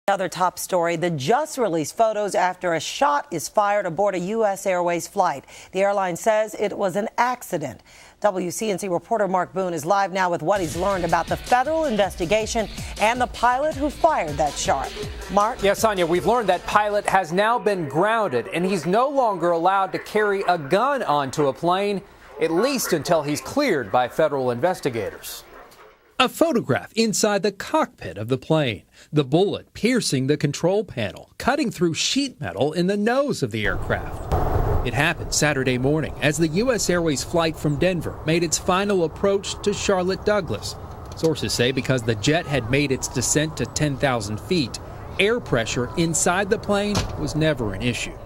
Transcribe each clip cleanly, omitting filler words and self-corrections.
Another top story, the just released photos after a shot is fired aboard a US Airways flight. The airline says it was an accident. WCNC reporter Mark Boone is live now with what he's learned about the federal investigation and the pilot who fired that shot. Mark? Yes, Sonia, we've learned that pilot has now been grounded and he's no longer allowed to carry a gun onto a plane, at least until he's cleared by federal investigators. A photograph inside the cockpit of the plane, the bullet piercing the control panel, cutting through sheet metal in the nose of the aircraft. It happened Saturday morning as the US Airways flight from Denver made its final approach to Charlotte Douglas. Sources say because the jet had made its descent to 10,000 feet, air pressure inside the plane was never an issue.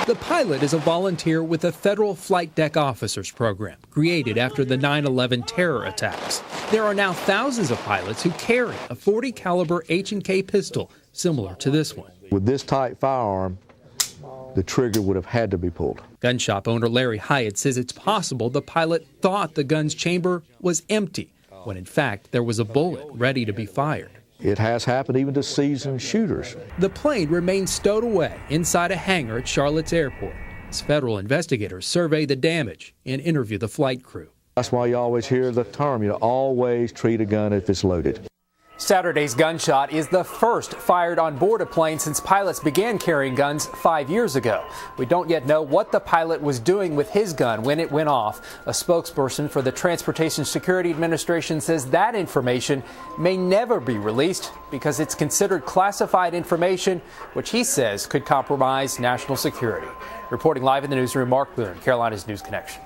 The pilot is a volunteer with the Federal Flight Deck Officers Program, created after the 9/11 terror attacks. There are now thousands of pilots who carry a .40 caliber H&K pistol similar to this one. With this type firearm, the trigger would have had to be pulled. Gun shop owner Larry Hyatt says it's possible the pilot thought the gun's chamber was empty, when in fact there was a bullet ready to be fired. It has happened even to seasoned shooters. The plane remains stowed away inside a hangar at Charlotte's airport as federal investigators survey the damage and interview the flight crew. That's why you always hear the term, always treat a gun if it's loaded. Saturday's gunshot is the first fired on board a plane since pilots began carrying guns 5 years ago. We don't yet know what the pilot was doing with his gun when it went off. A spokesperson for the Transportation Security Administration says that information may never be released because it's considered classified information, which he says could compromise national security. Reporting live in the newsroom, Mark Boone, Carolina's News Connection.